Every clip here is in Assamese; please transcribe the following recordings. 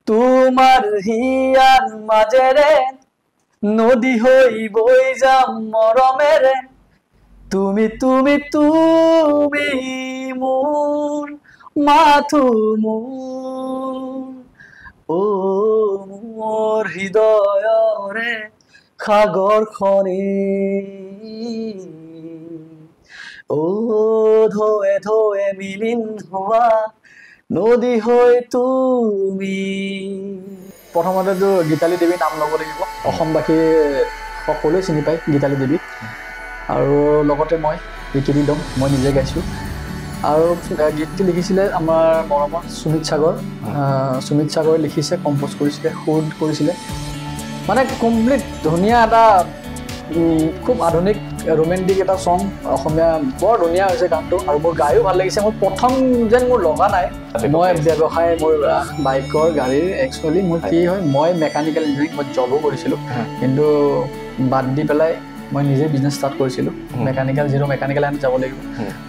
তোমাৰ হিয়াৰ মাজেৰে নদী হই বই যাম মৰমেৰে তুমি তুমি তুমি মোৰ মাথো মোৰ ও মোৰ হৃদয়ৰে সাগৰ খনি ও ধোৱে ধোৱে মিলিন হোৱা নদী হৈ তুমি প্ৰথমতেতো গীতালি দেৱীৰ নাম ল'ব লাগিব অসমবাসী সকলোৱে চিনি পায় গীতালি দেৱীক আৰু লগতে মই ৰিকি দম মই নিজে গাইছোঁ আৰু গীতটি লিখিছিলে আমাৰ মৰমৰ সুমিত সাগৰে লিখিছে কম্প'জ কৰিছিলে সুৰ কৰিছিলে মানে কমপ্লিট ধুনীয়া এটা খুব আধুনিক ৰোমেণ্টিক এটা সং অসমীয়া বৰ ধুনীয়া হৈছে গানটো আৰু মোৰ গায়ো ভাল লাগিছে মোৰ প্ৰথম যেন মোৰ লগা নাই মই ব্যৱসায় মোৰ বাইকৰ গাড়ীৰ একচুৱেলি মোৰ কি হয় মই মেকানিকেল ইঞ্জিনিয়াৰিং মই জবো কৰিছিলোঁ কিন্তু বাদ দি পেলাই মই নিজে বিজনেছ ষ্টাৰ্ট কৰিছিলোঁ মেকানিকেল লাইনত যাব লাগিব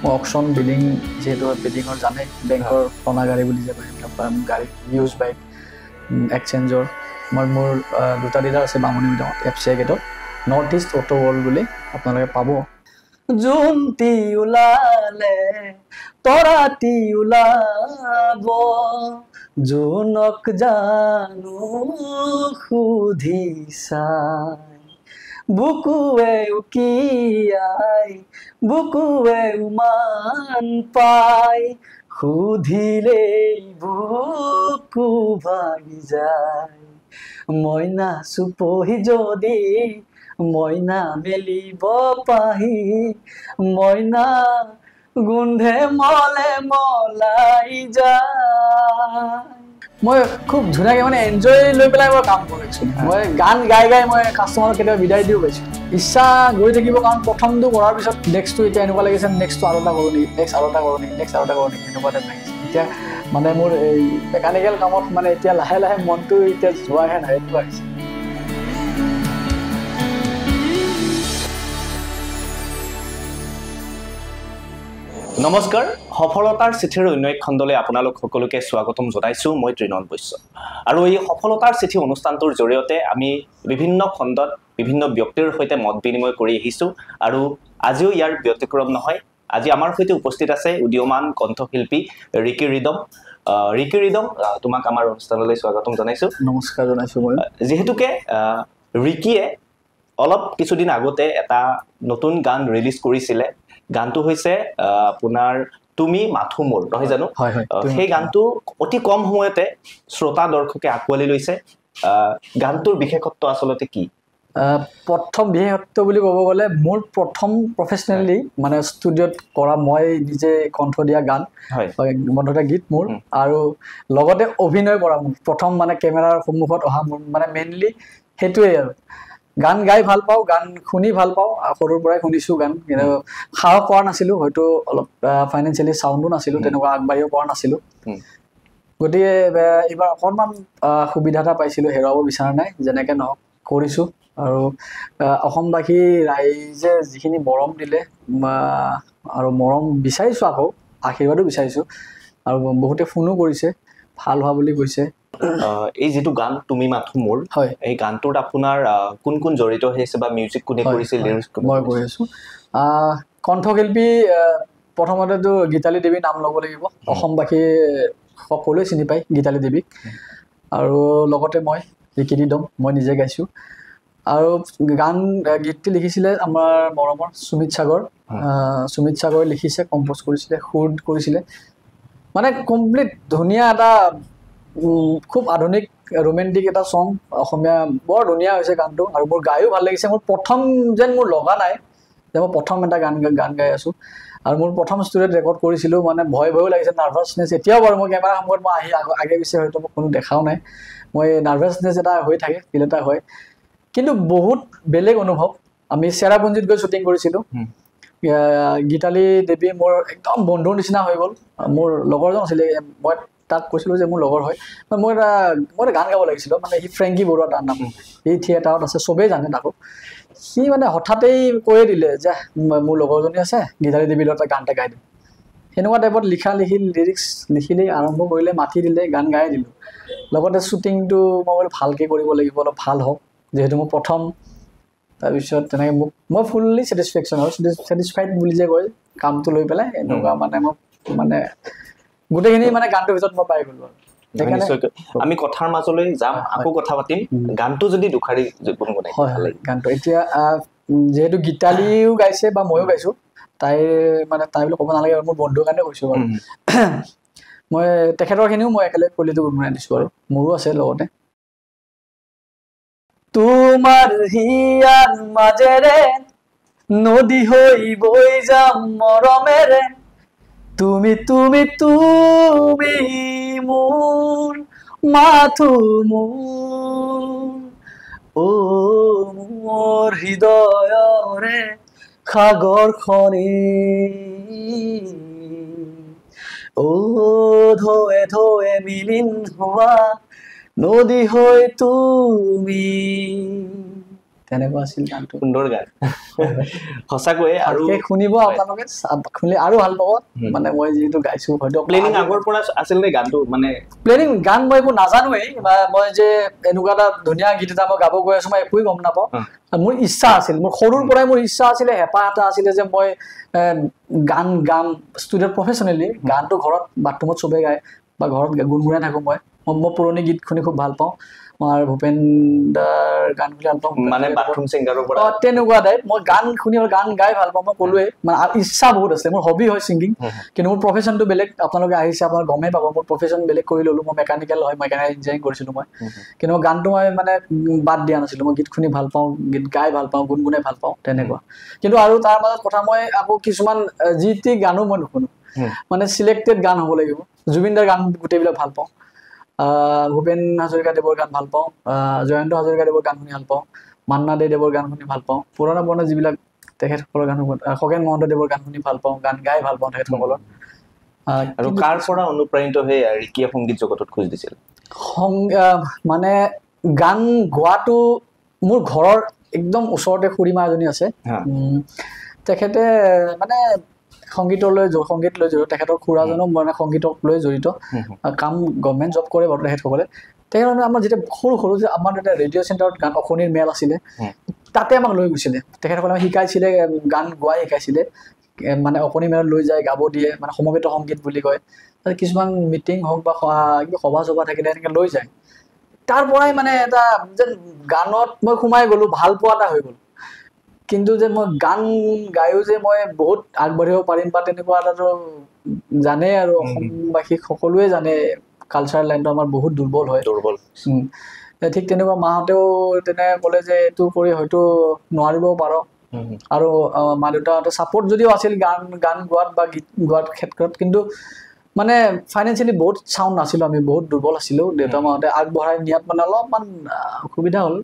মই অকশ্যন বিলিং যিহেতু বিলিঙৰ জানে বেংকৰ টনা গাড়ী বুলি যে কয় গাড়ী ইউজ বাইক এক্সচেঞ্জৰ মোৰ দুটা ডিলাৰ আছে বামুণী মিডিয়ামত FCI গেটত নৰ্থ ইষ্ট অটো ৱৰ্ল্ড বুলি আপোনালোকে পাব জোনটি ওলালে তৰাটি ওলাব জোনক জানো সুধিছা বুকুৱে উকিয়াই বুকুৱে উমান পাই সুধিলেই বুকু ভাগি যায় মইনা চুপহি যদি মইনা মেলিব পাহি মইনা গোন্ধে মলে মলাই যায় মই খুব ধুনীয়াকৈ মানে এনজয় লৈ পেলাই মই কাম কৰিছোঁ মই গান গাই মই কাষ্টমাৰক কেতিয়াবা বিদায় দিও পাইছোঁ ইচ্ছা গৈ থাকিব কাৰণ প্ৰথমটো কৰাৰ পিছত নেক্সটটো এতিয়া এনেকুৱা লাগিছে নেক্সটটো আৰু এটা কৰোঁ নেকি নেক্সট আৰু এটা কৰোঁ নেকি এনেকুৱা টাইপ লাগিছে এতিয়া মানে মোৰ এই মেকানিকেল কামত মানে এতিয়া লাহে লাহে মনটো এতিয়া যোৱাহে নাই এনেকুৱা হৈছে নমস্কাৰ সফলতাৰ চিঠিৰ অন্য এক খণ্ডলৈ আপোনালোক সকলোকে স্বাগতম জনাইছোঁ মই তৃণন বৈশ্য আৰু এই সফলতাৰ চিঠি অনুষ্ঠানটোৰ জৰিয়তে আমি বিভিন্ন খণ্ডত বিভিন্ন ব্যক্তিৰ সৈতে মত বিনিময় কৰি আহিছোঁ আৰু আজিও ইয়াৰ ব্যতিক্ৰম নহয় আজি আমাৰ সৈতে উপস্থিত আছে উদীয়মান কণ্ঠশিল্পী ৰিকি ৰিদম তোমাক আমাৰ অনুষ্ঠানলৈ স্বাগতম জনাইছোঁ নমস্কাৰ জনাইছোঁ মই যেহেতুকে ৰিকিয়ে অলপ কিছুদিন আগতে এটা নতুন গান ৰিলিজ কৰিছিলে গানটো হৈছে আপোনাৰ তুমি মাথো মোৰ নহয় জানো সেই গানটো অতি কম সময়তে শ্ৰোতা দৰ্শকে আকোৱালি লৈছে গানটোৰ বিশেষত্ব আচলতে কি প্ৰথম বিশেষত্ব বুলি ক'ব গ'লে মোৰ প্ৰথম প্ৰফেচনেলি মানে ষ্টুডিঅ'ত কৰা মই নিজে কণ্ঠ দিয়া গান কণ্ঠ গীত মোৰ আৰু লগতে অভিনয় কৰা মোৰ প্ৰথম মানে কেমেৰাৰ সন্মুখত অহা মোৰ মানে মেইনলি সেইটোৱেই আৰু গান গাই ভাল পাওঁ গান শুনি ভাল পাওঁ সৰুৰ পৰাই শুনিছোঁ গান কিন্তু সাহস কৰা নাছিলোঁ হয়তো অলপ ফাইনেন্সিয়েলি চাউণ্ডো নাছিলোঁ তেনেকুৱা আগবাঢ়িব পৰা নাছিলোঁ গতিকে এইবাৰ অকণমান সুবিধা এটা পাইছিলোঁ হেৰুৱাব বিচৰা নাই যেনেকৈ নহওক কৰিছোঁ আৰু অসমবাসী ৰাইজে যিখিনি মৰম দিলে আৰু মৰম বিচাৰিছোঁ আকৌ আশীৰ্বাদো বিচাৰিছোঁ আৰু বহুতে ফোনো কৰিছে ভাল হোৱা বুলি কৈছে এই যেটো গান তুমি মাথো মোৰ হয় এই গানটোত আপোনাৰ কোন কোন জড়িত হৈছে বা মিউজিক কোনে কৰিছে লিৰিক্স মই কৈ আছোঁ কণ্ঠশিল্পী প্ৰথমতেতো গীতালি দেৱীৰ নাম ল'ব লাগিব অসমবাসী সকলোৱে চিনি পায় গীতালি দেৱীক আৰু লগতে মই ৰিকি দম মই নিজে গাইছোঁ আৰু গীতটি লিখিছিলে আমাৰ মৰমৰ সুমিত সাগৰে লিখিছে কম্প'জ কৰিছিলে সুৰ কৰিছিলে মানে কমপ্লিট ধুনীয়া এটা খুব আধুনিক ৰোমেণ্টিক এটা সং অসমীয়া বৰ ধুনীয়া হৈছে গানটো আৰু মোৰ গায়ো ভাল লাগিছে মোৰ প্ৰথম যেন মোৰ লগা নাই যে মই প্ৰথম এটা গান গাই আছোঁ আৰু মোৰ প্ৰথম ষ্টুডিঅ'ত ৰেকৰ্ড কৰিছিলোঁ মানে ভয়ো লাগিছে নাৰ্ভাছনেছ এতিয়াও বাৰু মই কেমেৰা সময়ত মই আগে পিছে হয়তো মোক কোনো দেখাও নাই মই নাৰ্ভাছনেছ এটা হৈ থাকে ফিল এটা হয় কিন্তু বহুত বেলেগ অনুভৱ আমি চেৰাপুঞ্জীত গৈ শ্বুটিং কৰিছিলোঁ গীতালি দেৱী মোৰ একদম বন্ধুৰ নিচিনা হৈ গ'ল মোৰ লগৰজন আছিলে মই তাক কৈছিলোঁ যে মোৰ লগৰ হয় মই এটা গান গাব লাগিছিলোঁ মানে সি ফ্ৰেংকি বৰুৱা তাৰ নাম এই থিয়েটাৰত আছে চবেই জানে তাকো সি মানে হঠাতেই কৈয়ে দিলে যে মোৰ লগৰজনী আছে গীতালি দেৱীৰ লগত গান এটা গাই দিম সেনেকুৱা টাইপত লিৰিক্স লিখিলে আৰম্ভ কৰিলে মাতি দিলে গান গাই দিলোঁ লগতে শ্বুটিংটো মই বোলো ভালকৈ কৰিব লাগিব অলপ ভাল হওক যিহেতু মোৰ প্ৰথম তাৰপিছত তেনেকৈ মই ফুল্লি ছেটিছফেকশ্যন আৰু ছেটিছফাইড বুলি যে কয় কামটো লৈ পেলাই এনেকুৱা মানে মোক মানে গোটেইখিনি মানে গানটোৰ ভিতৰত মই পাই গ'লোঁ আৰু আমি কথাৰ মাজলৈ যাম আকৌ কথা পাতিম গানটো যদি দুখাৰী গুণগুণাই হয় গানটো এতিয়া যেহেতু গীতালীও গাইছে বা ময়ো গাইছোঁ তাই মানে তাই বুলি ক'ব নালাগে মোৰ বন্ধুৰ কাৰণে কৈছোঁ বাৰু মই তেখেতৰখিনিও মই একেলগে কলিটো গুণগুণাই দিছোঁ আৰু মোৰো আছে লগতে তোমাৰ হিয়াৰ মাজেৰে নদী হৈ বৈ যাম মৰমেৰে তুমি তুমি তুমি মোৰ মাথো মোৰ মোৰ হৃদয়ৰে সাগৰখনি ঢৌৱে ঢৌৱে মিলিন হোৱা নদী হৈ তুমি তেনেকুৱা আছিল গানটো সুন্দৰ গান সঁচাকৈয়ে আৰু শুনিব আপোনালোকে শুনিলে আৰু ভাল পাব মানে মই যিহেতু গাইছো হয়তো প্লেনিং আগৰ পৰা আছিল নে গানটো মানে প্লেনিং গান মই একো নাজানোৱেই বা মই যে এনেকুৱা এটা ধুনীয়া গীত এটা মই গাব গৈ আছো মই একোৱেই গম নাপাওঁ মোৰ ইচ্ছা আছিল মোৰ সৰুৰ পৰাই মোৰ ইচ্ছা আছিলে হেঁপাহ এটা আছিলে যে মই গান গাম ষ্টুডিঅ'ত প্ৰফেচনেলি গানটো ঘৰত বাথৰুমত চবেই গায় বা ঘৰত গুণগুণাই থাকোঁ মই পুৰণি গীত শুনি খুব ভাল পাওঁ মই ভূপেন দাৰ গান শুনি ভাল পাওঁ মানে বাথৰুম ছিংগাৰৰ পৰা তেনেকুৱা টাইপ মই গান শুনি গান গাই ভাল পাওঁ মই ক'লোৱেই মানে ইচ্ছা বহুত আছে মোৰ হবি হয় ছিংগিং কিন্তু মোৰ প্ৰফেশ্যনটো বেলেগ আপোনালোকে আহিছে আপোনালোকে গমেই পাব মোৰ প্ৰফেশ্যন বেলেগ কৰি ল'লোঁ মই মেকানিকেল হয় মেকানিকেল ইঞ্জিনিয়াৰিং কৰিছিলোঁ মই কিন্তু মই গানটো মই মানে বাদ দিয়া নাছিলোঁ মই গীত শুনি ভাল পাওঁ গীত গাই ভাল পাওঁ গুণগুণাই ভাল পাওঁ তেনেকুৱা কিন্তু আৰু তাৰ মাজত কথা মই আকৌ কিছুমান যি টি গানো মই নুশুনো মানে চিলেক্টেড গান হ'ব লাগিব জুবিন দাৰ গান গোটেইবিলাক ভাল পাওঁ ভূপেন হাজৰিকাদেৱৰ গান ভাল পাওঁ জয়ন্ত হাজৰিকাদেৱৰ গান শুনি ভাল পাওঁ মান্না দেৱৰ গান শুনি ভাল পাওঁ পুৰণা যিবিলাক তেখেতসকলৰ গান খগেন মহন্তদেৱৰ গান শুনি ভাল পাওঁ গান গাই ভাল পাওঁ তেখেতসকলৰ আৰু কাৰ পৰা অনুপ্ৰাণিত হৈ ৰিকিয়ে সংগীত জগতত খোজ দিছিল মানে গান গোৱাটো মোৰ ঘৰৰ একদম ওচৰতে খুৰীমা এজনী আছে তেখেতে মানে সংগীত লৈ জড়িত তেখেতৰ খুৰাজনো মানে সংগীতক লৈ জড়িত কাম গভৰ্ণমেণ্ট জব কৰে বাৰু তেখেতসকলে তেখেতে আমাৰ যেতিয়া সৰু যে আমাৰ এটা ৰেডিঅ' চেণ্টাৰত গান অসমীৰ মেল আছিলে তাতে আমাক লৈ গৈছিলে তেখেতসকলে আমাক শিকাইছিলে গান গোৱাই শিকাইছিলে মানে অকণি মেলত লৈ যায় গাব দিয়ে মানে সমবেত সংগীত বুলি কয় তাতে কিছুমান মিটিং হওক বা সভা চভা থাকিলে এনেকৈ লৈ যায় তাৰ পৰাই মানে এটা যেন গানত মই সোমাই গ'লোঁ ভাল পোৱা এটা হৈ গ'ল কিন্তু যে মই গান গায়ো যে মই বহুত আগবাঢ়িব পাৰিম বা তেনেকুৱা এটাতো জানেই আৰু অসমবাসী সকলোৱে জানে কালচাৰেল লাইনটো আমাৰ বহুত দুৰ্বল হয় ঠিক তেনেকুৱা মাহঁতেও তেনেকৈ ক'লে যে এইটো কৰি হয়তো নোৱাৰিবও পাৰ আৰু মা দেউতাহঁতে ছাপৰ্ট যদিও আছিল গান গোৱাত বা গীত গোৱাৰ ক্ষেত্ৰত কিন্তু মানে ফাইনেন্সিয়েলি বহুত চাউণ্ড নাছিলোঁ আমি বহুত দুৰ্বল আছিলোঁ দেউতা মাহঁতে আগবঢ়াই নিয়াত মানে অলপমান অসুবিধা হ'ল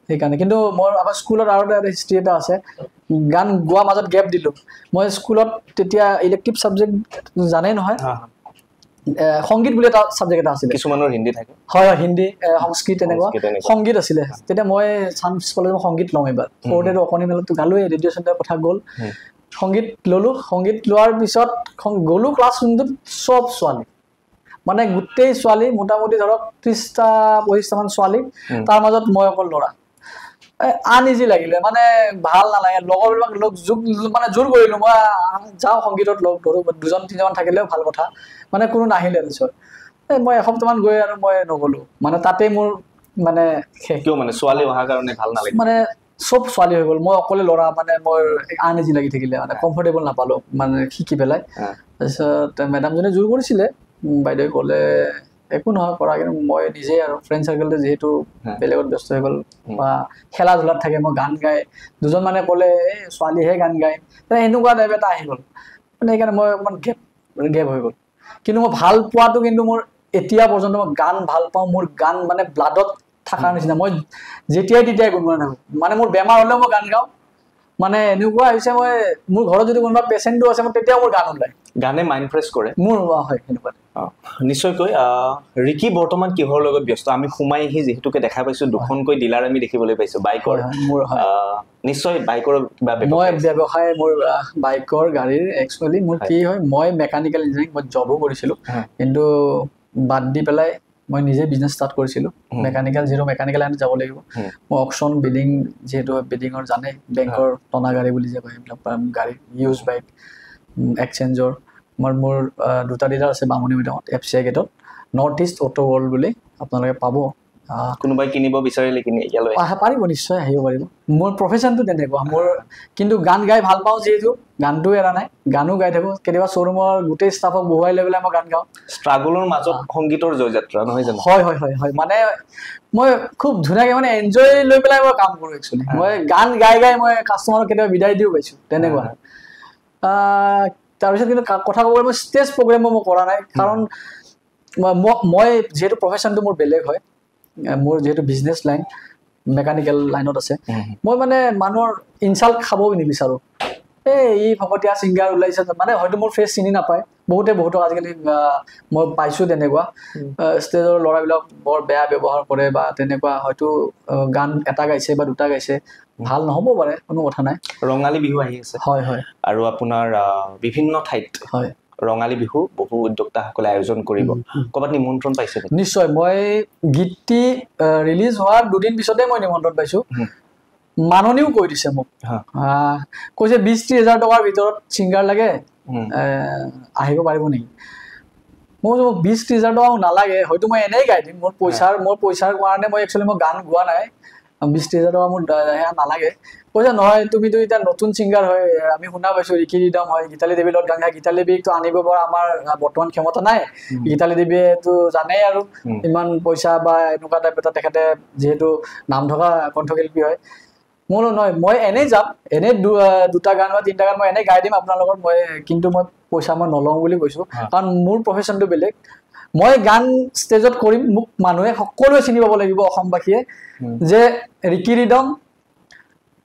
সেইকাৰণে কিন্তু মোৰ আমাৰ স্কুলত আৰু এটা হিষ্ট্ৰী এটা আছে গান গোৱা মাজত গেপ দিলোঁ মই স্কুলত তেতিয়া ইলেক্টিভ ছাবজেক্ট জানেই নহয় সংগীত বুলি এটা ছাবজেক্ট এটা আছিলে কিছুমানৰ হিন্দী থাকে হয় হিন্দী সংস্কৃত তেনেকুৱা সংগীত আছিলে তেতিয়া মই চান্স পালোঁ মই সংগীত ল'ম এইবাৰ সৰুতেতো অকণি মেলততো গালোৱেই ৰেডিঅ' চেণ্টাৰৰ কথা গ'ল সংগীত ল'লোঁ সংগীত লোৱাৰ পিছত গ'লোঁ ক্লাছ ৰুমটোত চব ছোৱালী মানে গোটেই ছোৱালী মোটামুটি ধৰক 30-35টামান ছোৱালী তাৰ মাজত মই অকল ল'ৰা আনইজি লাগিলে মানে ভাল নালাগে লগৰবিলাক মানে জোৰ কৰিলোঁ মই যাওঁ সংগীতত লগ ধৰোঁ 2-3জন থাকিলেও ভাল কথা মানে কোনো নাহিলে তাৰপিছত মই এসপ্তাহমান গৈ আৰু মই নগ'লোঁ মানে তাতেই মোৰ মানে কিয় মানে ছোৱালী অহাৰ কাৰণে ভাল নালাগে মানে চব ছোৱালী হৈ গ'ল মই অকলে ল'ৰা মানে মই আনইজি লাগি থাকিলে মানে কমফৰ্টেবল নাপালোঁ মানে শিকি পেলাই তাৰপিছত মেডামজনে জোৰ কৰিছিলে বাইদেৱে ক'লে একো নহয় কৰা কিন্তু মই নিজেই আৰু ফ্ৰেণ্ড চাৰ্কেলটো যিহেতু বেলেগত ব্যস্ত হৈ গ'ল বা খেলা ধূলাত থাকে মই গান গাই দুজন মানে ক'লে এই ছোৱালীহে গান গায় এনেকুৱা টাইপ এটা আহি গ'ল মানে সেইকাৰণে মই অকণমান গেপ হৈ গ'ল কিন্তু মই ভাল পোৱাটো কিন্তু মোৰ এতিয়া পৰ্যন্ত মই গান ভাল পাওঁ মোৰ গান মানে ব্লাডত থকাৰ নিচিনা মই যেতিয়াই তেতিয়াই গুণগুণাই থাকোঁ মানে মোৰ বেমাৰ হ'লেও মই গান গাওঁ মানে এনেকুৱা হৈছে মই মোৰ ঘৰত যদি কোনোবা পেচেণ্টটো আছে মই তেতিয়াও মোৰ গান ওলায় গানে মাইণ্ড ফ্ৰেছ কৰে মোৰ হয় সেনেকুৱা নিশ্চয়কৈ ৰিকি বৰ্তমান কিহৰ লগত ব্যস্ত আমি সোমাই আহি যিহেতুকে দেখা পাইছো দুখনকৈ ডিলাৰ আমি দেখিবলৈ পাইছো বাইকৰ মোৰ নিশ্চয় বাইকৰ কিবা মই ব্যৱসায় মোৰ বাইকৰ গাড়ীৰ একচুৱেলি মোৰ কি হয় মই মেকানিকেল ইঞ্জিনিয়াৰিং মই জবো কৰিছিলোঁ কিন্তু বাদ দি পেলাই মই নিজে বিজনেছ ষ্টাৰ্ট কৰিছিলোঁ মেকানিকেল যিহেতু মেকানিকেল লাইনত যাব লাগিব মই অকশ্যন বিডিং যিহেতু বিডিঙৰ জানে বেংকৰ টনা গাড়ী বুলি যে কয় এইবিলাক গাড়ী ইউজ বাইক এক্সচেঞ্জৰ মোৰ দুটা ডিলাৰ আছে বামুণী মৈদামত FCI গেটত নৰ্থ ইষ্ট অটো ৱৰ্ল্ড বুলি আপোনালোকে পাব কোনোবাই কিনিব বিচাৰিলে কিনি ইয়ালৈ পাৰিব নিশ্চয় আহিব পাৰিব মোৰ প্ৰফেশ্যনটো তেনেকুৱা মোৰ কিন্তু গান গাই ভাল পাওঁ যিহেতু গানটো এৰা নাই গানো গাই থাকোঁ কেতিয়াবা শ্ব'ৰুমৰ গোটেই ষ্টাফক বহুৱাই লৈ পেলাই মই গান গাওঁ ষ্ট্ৰাগলৰ মাজত সংগীতৰ জয়যাত্ৰা নহয় জানো হয় মানে মই খুব ধুনীয়াকৈ মানে এনজয় লৈ পেলাই মই কাম কৰোঁ একচুৱেলি মই গান গাই মই কাষ্টমাৰক কেতিয়াবা বিদায় দিও পাইছোঁ তেনেকুৱা তাৰপিছত কিন্তু কথা ক'বলৈ মই ষ্টেজ প্ৰগ্ৰেমো মই কৰা নাই কাৰণ মই যিহেতু প্ৰফেশ্যনটো মোৰ বেলেগ হয় মোৰ যেহেতু বিজনেছ লাইন মেকানিকেল লাইনত আছে মই মানে মানুহৰ ইনচাল্ট খাব নিবিচাৰোঁ এই ভকতীয়া ছিংগাৰ ওলাইছে মানে হয়তো মোৰ ফেচ চিনি নাপায় বহুতক আজিকালি মই পাইছোঁ তেনেকুৱা ষ্টেজৰ ল'ৰাবিলাক বৰ বেয়া ব্যৱহাৰ কৰে বা তেনেকুৱা হয়তো গান এটা গাইছে বা দুটা গাইছে ভাল নহ'ব পাৰে কোনো কথা নাই ৰঙালী বিহু আহি আছে হয় আৰু আপোনাৰ বিভিন্ন ঠাইত হয় ৰঙালী বিহু বহু উদ্যোক্তাসকলে আয়োজন কৰিব ক'ৰবাত নিমন্ত্ৰণ পাইছে নিশ্চয় মই গীতটি ৰিলিজ হোৱাৰ দুদিন পিছতে মই নিমন্ত্ৰণ পাইছোঁ মাননীও কৈ দিছে মোক কৈছে 20-30 হাজাৰ টকাৰ ভিতৰত ছিংগাৰ লাগে আহিব পাৰিব নেকি মই 20-30 হাজাৰ টকা নালাগে হয়তো মই এনেই গাই দিম মোৰ পইচাৰ কাৰণে মই একচুৱেলি মই গান গোৱা নাই 20-30 হাজাৰ টকা মোৰ সেয়া নালাগে কৈছে নহয় তুমিতো এতিয়া নতুন ছিংগাৰ হয় আমি শুনা পাইছোঁ ৰিকি ৰিডম হয় গীতালি দেৱীৰ লগত গান গাই গীতালি দেৱীকতো আনিব পৰা আমাৰ বৰ্তমান ক্ষমতা নাই গীতালি দেৱীয়েতো জানেই আৰু ইমান পইচা বা এনেকুৱা টাইপ এটা তেখেতে যিহেতু নাম থকা কণ্ঠশিল্পী হয় মোৰ নহয় মই এনেই যাম এনেই দুটা গান বা তিনিটা গান মই এনেই গাই দিম আপোনালোকৰ কিন্তু মই পইচা মই নলওঁ বুলি কৈছোঁ কাৰণ মোৰ প্ৰফেশ্যনটো বেলেগ মই গান ষ্টেজত কৰিম মোক মানুহে সকলোৱে চিনি পাব লাগিব অসমবাসীয়ে যে ৰিকি ৰিডম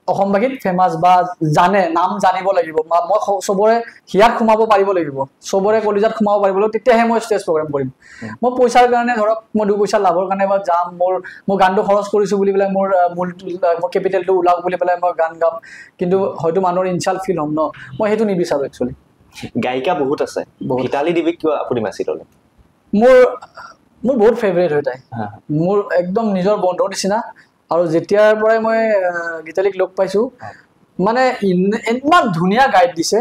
অসমবাসীত ফেমাছ বা জানে নাম জানিব লাগিব মই চবৰে হিয়াত সোমাব পাৰিব লাগিব চবৰে কলিজাত সোমাব পাৰিব লাগিব তেতিয়াহে মই ষ্টেজ প্ৰগ্ৰেম কৰিম মই পইচাৰ কাৰণে ধৰক মই 2 পইচা লাভৰ কাৰণে বা যাম মোৰ গানটো খৰচ কৰিছোঁ বুলি পেলাই মোৰ কেপিটেলটো ওলাওক বুলি পেলাই মই গান গাম কিন্তু হয়তো মানুহৰ ইনচাল্ট ফিল হ'ম ন মই সেইটো নিবিচাৰোঁ একচুৱেলি গায়িকা বহুত আছে গীতালি দেৱীক কিয় আপুনি বাছি ল'লে মোৰ বহুত ফেভৰেট হয় তাই মোৰ একদম নিজৰ বন্ধুৰ নিচিনা আৰু যেতিয়াৰ পৰাই মই গীতালিক লগ পাইছোঁ মানে ইমান ধুনীয়া গাইড দিছে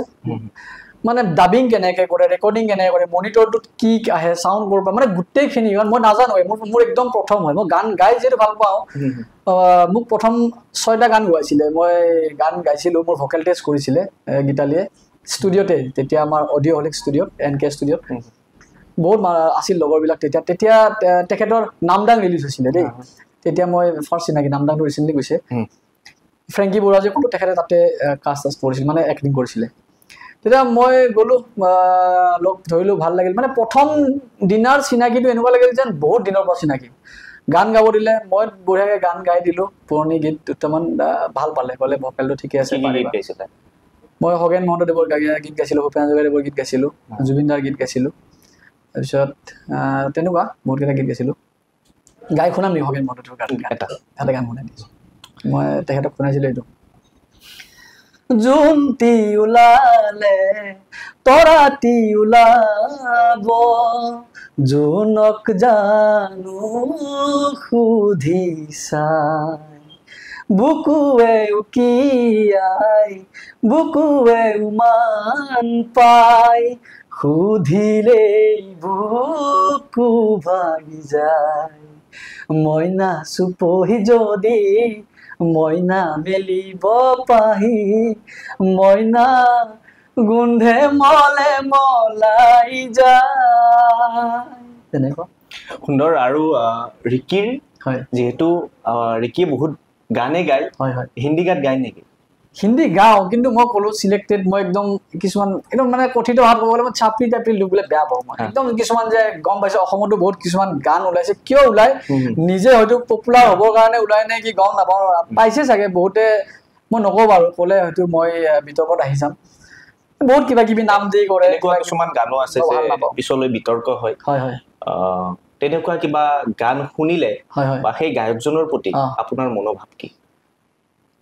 মানে ডাবিং কেনেকৈ কৰে ৰেকৰ্ডিং কেনেকৈ কৰে মনিটৰটোত কি আহে চাউণ্ড ক'ৰ পৰা মানে গোটেইখিনি মই নাজানো মোৰ একদম প্ৰথম হয় মই গান গাই যিহেতু ভাল পাওঁ মোক প্ৰথম 6টা গান গোৱাইছিলে মই গান গাইছিলোঁ মোৰ ভকেল টেষ্ট কৰিছিলে গীতালিয়ে ষ্টুডিঅ'তে তেতিয়া আমাৰ অডিঅ' হলিক ষ্টুডিঅ'ত NK ষ্টুডিঅ'ত বহুত আছিল লগৰবিলাক তেতিয়া তেখেতৰ নামডাং ৰিলিজ হৈছিলে দেই তেতিয়া মই ফাৰ্ষ্ট চিনাকি নামডাংটো ৰিচেণ্টলি গৈছে ফ্ৰেংকি বৰুৱা যে ক'লো তেখেতে তাতে কাষ্ট কৰিছিল মানে এক্টিং কৰিছিলে তেতিয়া মই গ'লোঁ লগ ধৰিলোঁ ভাল লাগিল মানে প্ৰথম দিনাৰ চিনাকিটো এনেকুৱা লাগিল যেন বহুত দিনৰ পৰা চিনাকি গান গাব দিলে মই বঢ়িয়াকৈ গান গাই দিলোঁ পুৰণি গীত দুটামান ভাল পালে ক'লে ভকেলটো ঠিকে আছে মই খগেন মহন্তদেৱৰ গীত গাইছিলোঁ ভূপেন হাজৰিকাদেৱৰ গীত গাইছিলোঁ জুবিন দাৰ গীত গাইছিলোঁ তাৰপিছত তেনেকুৱা বহুতকেইটা গীত গাইছিলোঁ গাই শুনাম নি খগেন মহন্তদেৱৰ গান এটা গান শুনাই দিছোঁ মই তেখেতক শুনাইছিলোঁ এইটো জোনটি ওলালে তৰাটি ওলাব জোনক জানো সুধি চাই বুকুৱে উকিয়াই বুকুৱে উমান পাই সুধিলেই বুকু ভাগি যায় মইনা চুপহি যদি মইনা মেলিব পাহি মইনা গোন্ধে মলে মলাই যায় তেনেকুৱা সুন্দৰ আৰু ৰিকিৰ হয় যিহেতু ৰিকিয়ে বহুত গানে গায় হয় হয় হিন্দী গান গায় নেকি হিন্দী গাওঁ কিন্তু মই ক'লো চিলেক্টেড মই একদম কিছুমান একদম মানে কথিত ভাষাত ক'বলৈ মই চাপৰি টাপৰি লুবলৈ বেয়া পাওঁ মই একদম কিছুমান যে গম পাইছোঁ অসমতো বহুত কিছুমান গান ওলাইছে কিয় ওলাই নিজে হয়তো পপুলাৰ হ'বৰ কাৰণে ওলাই নে কি গম নাপাওঁ পাইছে চাগে বহুতে মই নকওঁ বাৰু, ক'লে হয়তো মই বিতৰ্কত আহি যাম। বহুত কিবা কিবি নাম দি কৰে, এনেকুৱা কিছুমান গানো আছে যে পিছলৈ বিতৰ্ক হয়। হয় হয়। তেনেকুৱা কিবা গান শুনিলে হয় হয় বা সেই গায়কজনৰ প্ৰতি আপোনাৰ মনোভাৱ কি?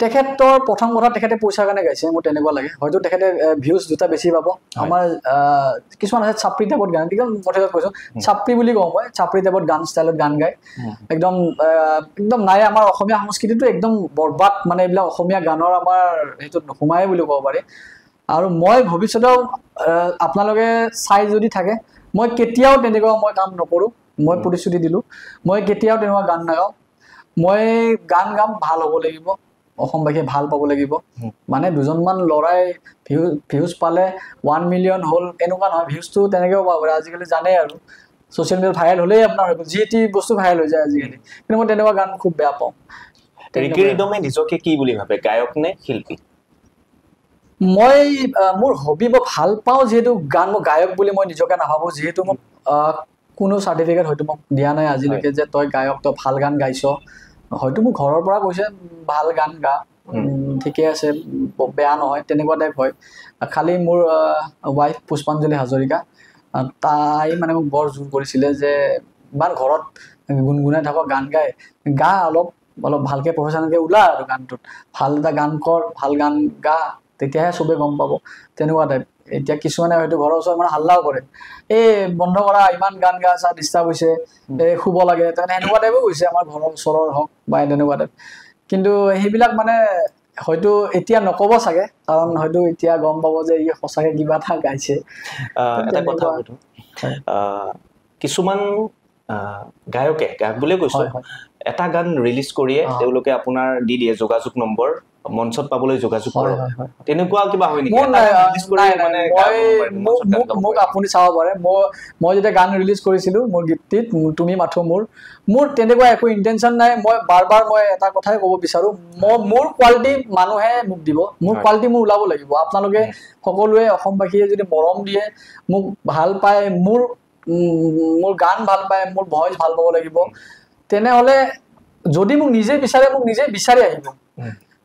তেখেতৰ প্ৰথম কথা তেখেতে পইচাৰ কাৰণে গাইছে, মোৰ তেনেকুৱা লাগে। হয়তো তেখেতে ভিউজ দুটা বেছি পাব। আমাৰ কিছুমান আছে চাপৰি টাইপত গান, একদম কথা কৈছো চাপৰি বুলি কওঁ মই, চাপৰি টাইপত গান ষ্টাইলত গান গায় একদম একদম নাই। আমাৰ অসমীয়া সংস্কৃতিটো একদম বৰবাদ, মানে এইবিলাক অসমীয়া গানৰ আমাৰ সেইটো নোসোমায় বুলি ক'ব পাৰি। আৰু মই ভৱিষ্যতেও আপোনালোকে চাই যদি থাকে, মই কেতিয়াও তেনেকুৱা মই কাম নকৰোঁ। মই প্ৰতিশ্ৰুতি দিলোঁ, মই কেতিয়াও তেনেকুৱা গান নাগাওঁ। মই গান গাম, ভাল হ'ব লাগিব, অসমবাসীয়ে ভাল পাব লাগিব। মানে দুজনমান ল'ৰাই ভিউজ পালে 1 মিলিয়ন হ'ল এনেকুৱা নহয়, ভিউজটো তেনেকৈও পাব পাৰে। আজিকালি জানেই আৰু ছ'চিয়েল মিডিয়াত ভাইৰেল হ'লেই আপোনাৰ যি টি বস্তু ভাইৰেল হৈ যায় আজিকালি। কিন্তু মই তেনেকুৱা গান খুব বেয়া পাওঁ। ৰিকি ৰিদমে নিজকে কি বুলি ভাবে, গায়ক নে শিল্পী? মই মোৰ হবি, মই ভাল পাওঁ যিহেতু গান, মই গায়ক বুলি মই নিজকে নাভাবোঁ। যিহেতু মোক কোনো চাৰ্টিফিকেট হয়তো মোক দিয়া নাই আজিলৈকে যে তই গায়ক, তই ভাল গান গাইছ। হয়তো মোৰ ঘৰৰ পৰা কৈছে ভাল গান গা, ঠিকে আছে, বেয়া নহয়, তেনেকুৱা টাইপ হয়। খালি মোৰ ৱাইফ পুষ্পাঞ্জলি হাজৰিকা, তাই মানে মোক বৰ জোৰ কৰিছিলে যে ইমান ঘৰত গুণগুণাই থাক, গান গাই গা, অলপ ভালকৈ প্ৰফেশ্যনেলকৈ ওলা আৰু গানটোত, ভাল এটা গান কৰ, ভাল গান গা, তেতিয়াহে চবে গম পাব, তেনেকুৱা টাইপ। এতিয়া কিছুমানে হয়তো ঘৰৰ ওচৰত মানে হাল্লাও কৰে, এই বন্ধ কৰা, ইমান গান গা আছা, ডিষ্টাৰ্ব হৈছে, শুব লাগে, তাৰমানে এনেকুৱা টাইপো হৈছে আমাৰ ঘৰৰ ওচৰৰ হওক বা তেনেকুৱা টাইপ। কিন্তু সেইবিলাক মানে হয়তো এতিয়া নক'ব চাগে, কাৰণ হয়তো এতিয়া গম পাব যে ই সঁচাকৈ কিবা এটা গাইছে। এটা কথা সুধো, কিছুমান গায়ক বুলিয়ে কৈছো, এটা গান ৰিলিজ কৰিয়ে তেওঁলোকে আপোনাৰ দি দিয়ে যোগাযোগ নম্বৰ, মঞ্চত পাবলৈ যোগাযোগ কৰে, তেনেকুৱা কিবা হয় নেকি? মোক আপুনি চাব পাৰে, মই যেতিয়া গান ৰিলিজ কৰিছিলো মোৰ গীতটিত তুমি মাথো মোৰ তেনেকুৱা একো ইণ্টেনশ্যন নাই। মই বাৰ মই এটা কথাই ক'ব বিচাৰো, মোৰ কোৱালিটি মানুহে মোক দিব, মোৰ কোৱালিটি মোৰ ওলাব লাগিব। আপোনালোকে সকলোৱে অসমবাসীয়ে যদি মৰম দিয়ে, মোক ভাল পায়, মোৰ গান ভাল পায়, মোৰ ভইচ ভাল পাব লাগিব, তেনেহ'লে যদি মোক নিজে বিচাৰে, মোক নিজে বিচাৰি আহিব।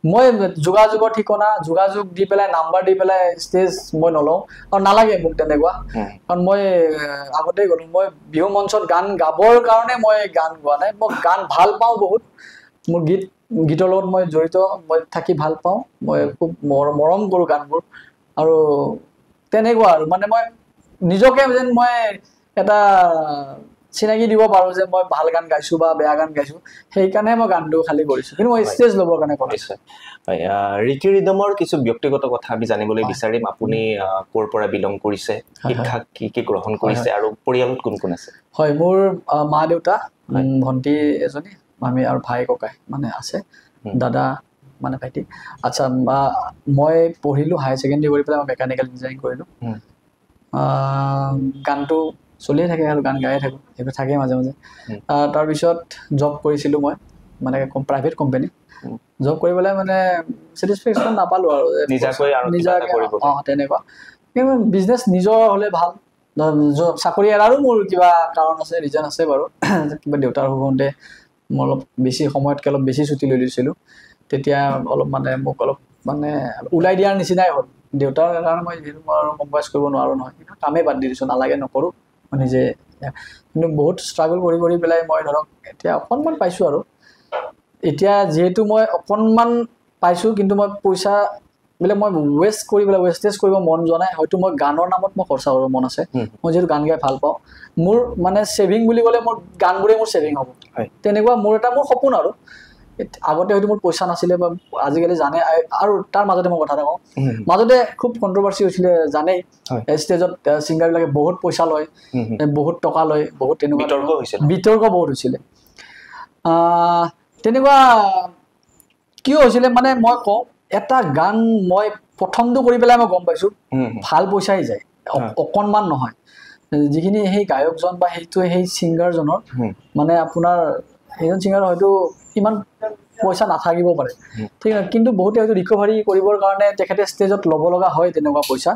মই যোগাযোগৰ ঠিকনা, যোগাযোগ দি পেলাই, নাম্বাৰ দি পেলাই ষ্টেজ মই নলওঁ, আৰু নালাগে মোক তেনেকুৱা। কাৰণ মই আগতেই গ'লো, মই বিহু মঞ্চত গান গাবৰ কাৰণে মই গান গোৱা নাই, মই গান ভাল পাওঁ বহুত। মোৰ গীতৰ লগত মই জড়িত, মই থাকি ভাল পাওঁ, মই খুব মৰম কৰোঁ গানবোৰ। আৰু তেনেকুৱা আৰু মানে মই নিজকে যেন মই এটা চিনাকি দিব পাৰোঁ যে মই ভাল গান গাইছোঁ বা বেয়া গান গাইছোঁ, সেইকাৰণে মই গানটো খালি কৰিছোঁ, কিন্তু মই ষ্টেজ ল'বৰ কাৰণে কৰিছোঁ। ৰিকি ৰিদমৰ কিছু ব্যক্তিগত কথা আমি জানিবলৈ বিচাৰিম। আপুনি ক'ৰ পৰা বিলং কৰিছে, শিক্ষা কি গ্ৰহণ কৰিছে, আৰু পৰিয়ালত কোন কোন আছে? হয়, মোৰ মা দেউতা, ভণ্টি এজনী, মামী আৰু ভাই ককাই মানে আছে, দাদা মানে ভাইটি। আচ্ছা, মই পঢ়িলোঁ, হায়াৰ ছেকেণ্ডেৰী কৰি পেলাই মই মেকানিকেল ইঞ্জিনিয়াৰিং কৰিলোঁ। গানটো চলিয়ে থাকে আৰু গান গায়ে থাকোঁ, সেইবোৰ থাকেই মাজে মাজে। তাৰপিছত জব কৰিছিলোঁ মই, মানে প্ৰাইভেট কোম্পানী। জব কৰি পেলাই মানে ছেটিছফেকশ্যন নাপালোঁ আৰু তেনেকুৱা। কিন্তু বিজনেছ নিজৰ হ'লে ভাল। চাকৰি এৰাৰো মোৰ কিবা কাৰণ আছে, ৰিজন আছে বাৰু। কিবা দেউতাৰ হওঁতে মই অলপ বেছি সময়তকৈ অলপ বেছি ছুটি লৈ লৈছিলোঁ, তেতিয়া অলপ মানে মোক অলপ মানে ওলাই দিয়াৰ নিচিনাই হ'ল। দেউতাৰ কাৰণে মই যিহেতু মই আৰু কম্প্ৰমাইজ কৰিব নোৱাৰোঁ নহয়, কামেই বাদ দি দিছোঁ, নালাগে নকৰোঁ, মই নিজে। কিন্তু বহুত ষ্ট্ৰাগল কৰি পেলাই মই ধৰক এতিয়া অকণমান পাইছোঁ আৰু। এতিয়া যিহেতু মই অকণমান পাইছোঁ, কিন্তু মই পইচাবিলাক মই ৱেষ্টেজ কৰিব মন যোৱা নাই। হয়তো মই গানৰ নামত মই খৰচা কৰিব মন আছে, মই যিহেতু গান গাই ভাল পাওঁ। মোৰ মানে ছেভিং বুলি ক'লে মোৰ গানবোৰেই মোৰ ছেভিং হ'ব, তেনেকুৱা মোৰ সপোন আৰু। আগতে হয়তো মোৰ পইচা নাছিলে, বা আজিকালি জানে। আৰু তাৰ মাজতে মই কথা এটা কওঁ, মাজতে খুব কণ্ট্ৰভাৰ্চি হৈছিলে, জানেই ষ্টেজত ছিংগাৰবিলাকে বহুত পইচা লয়, বহুত টকা লয়, বহুত তেনেকুৱা বিতৰ্ক বহুত হৈছিলে। তেনেকুৱা কিয় হৈছিলে মানে মই কওঁ, এটা গান মই প্ৰথমটো কৰি পেলাই মই গম পাইছোঁ ভাল পইচাই যায়, অকণমান নহয়। যিখিনি সেই গায়কজন বা সেই ছিংগাৰজনৰ মানে আপোনাৰ সেইজন ছিংগাৰ হয়তো ইমান পইচা নাথাকিব পাৰে, ঠিক আছে, কিন্তু বহুতে হয়তো ৰিকভাৰী কৰিবৰ কাৰণে তেখেতে ষ্টেজত ল'ব লগা হয় তেনেকুৱা পইচা।